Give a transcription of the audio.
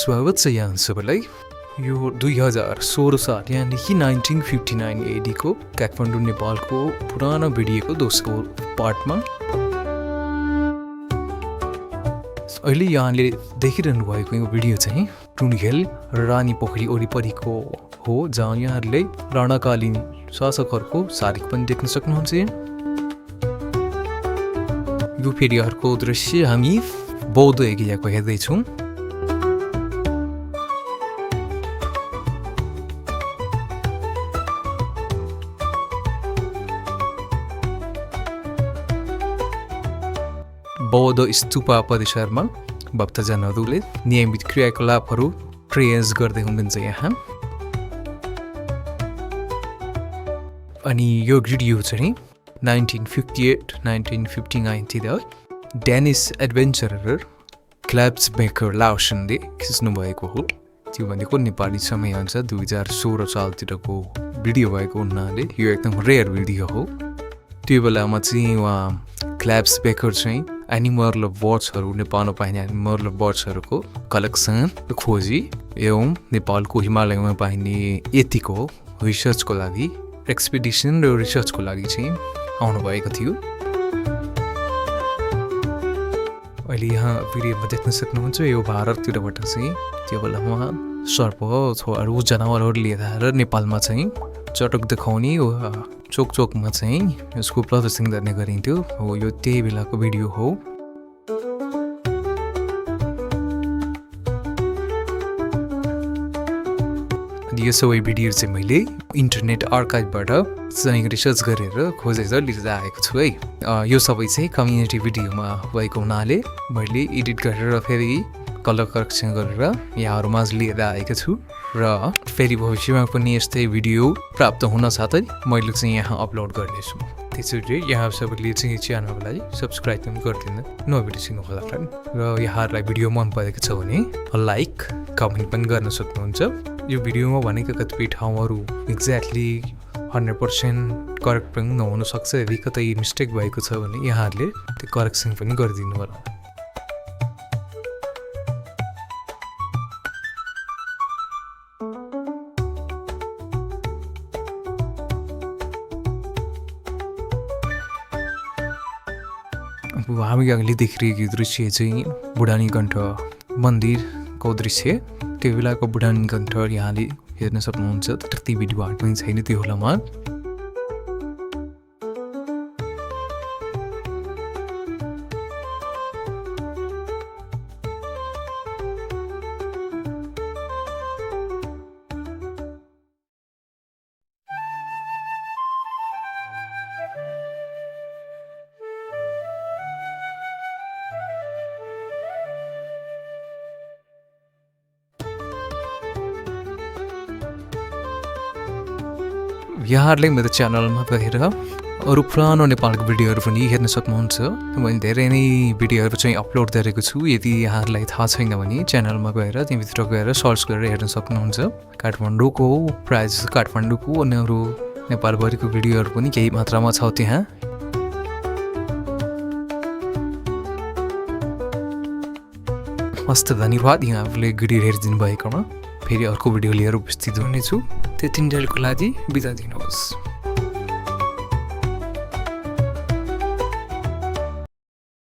स्वागत छ यहाँ सबैलाई। यो 2016 साल यानि 1959 एडीको काठमाडौँ नेपालको पुरानो भिडियोको दोस्रो पार्टमा अहिले यहाँले देखिरहनु भएको यो भिडियो चाहिँ टुनिखेल रानी पोखरी वरिपरिको हो, जहाँ यहाँहरूले राणाकालीन शासकहरूको शालिग पनि देख्न सक्नुहुन्छ। यो फेरि अर्को दृश्य हामी बौद्ध एरियाको हेर्दैछौँ। बौद्ध स्तूपा परिसरमा भक्तजनहरूले नियमित क्रियाकलापहरू प्रयास गर्दै हुनुहुन्छ यहाँ। अनि यो भिडियो चाहिँ 1958-1959 तिर ड्यानिस एडभेन्चरर क्ल्याब्स बेकर लाउसनले खिच्नु भएको हो। त्यो भनेको नेपाली समयअनुसार 2016 सालतिरको भिडियो भएको हुनाले यो एकदम रेयर भिडियो हो। त्यो बेलामा चाहिँ उहाँ क्ल्याब्स बेकर चाहिँ एनिमल बर्ड्सहरू नेपालमा पाइने एनिमल बर्ड्सहरूको कलेक्सन खोजी एवं नेपालको हिमालयमा पाइने यतिको रिसर्चको लागि एक्सपिडिसन र रिसर्चको लागि चाहिँ आउनुभएको थियो। अहिले यहाँ भिडियोमा देख्न सक्नुहुन्छ यो भारततिरबाट चाहिँ त्यो बेलामा सर्प अरू जनावरहरू लिएर आएर नेपालमा चाहिँ चटक देखाउने चोक चोकमा चाहिँ यसको प्रदर्शन गर्ने गरिन्थ्यो हो। यो त्यही बेलाको भिडियो हो। यो सबै भिडियो चाहिँ मैले इन्टरनेट आर्काइभबाट चाहिँ रिसर्च गरेर खोजेर लिएर आएको छु है। यो सबै चाहिँ कम्युनिटी भिडियोमा भएको हुनाले मैले एडिट गरेर फेरि कलर करेक्सन गरेर यहाँहरूमा लिएर आएको छु र फेरि भविष्यमा पनि यस्तै भिडियो प्राप्त हुन साथै मैले चाहिँ यहाँ अपलोड गर्नेछु। त्यसैले यहाँ सबैले चाहिँ च्यानललाई सब्सक्राइब पनि गरिदिनु नबिर्सिनु होला फ्रेन्ड। र यहाँहरूलाई भिडियो मन परेको छ भने लाइक कमेन्ट पनि गर्न सक्नुहुन्छ। यो भिडियोमा भनेको कतिपय ठाउँहरू एक्ज्याक्टली 100% करेक्ट पनि नहुन सक्छ। यदि कतै मिस्टेक भएको छ भने यहाँहरूले त्यो करेक्सन पनि गरिदिनु होला। हामी अगाडि देखिरहेको दृश्य चाहिँ बुढानीकण्ठ मन्दिरको दृश्य। त्यो बेलाको बुढानीकण्ठ यहाँले हेर्न सक्नुहुन्छ। त्यति भिडियो हाट पनि छैन त्यो बेलामा। यहाँहरूले मेरो च्यानलमा गएर अरू पुरानो नेपालको भिडियोहरू पनि हेर्न सक्नुहुन्छ। मैले धेरै नै भिडियोहरू चाहिँ अपलोड गरेको छु। यदि यहाँहरूलाई थाहा छैन भने च्यानलमा गएर त्यहाँभित्र गएर सर्च गरेर हेर्न सक्नुहुन्छ। काठमाडौँको प्रायः जस्तो काठमाडौँको अनि अरू नेपालभरिको भिडियोहरू पनि केही मात्रामा छ त्यहाँ। हस्त धन्यवाद यहाँहरूले भिडियो हेरिदिनु भएकोमा। फेरि अर्को भिडियो लिएर उपस्थित हुनेछु। त्यति बेलाको लागि बिदा दिनुहोस्।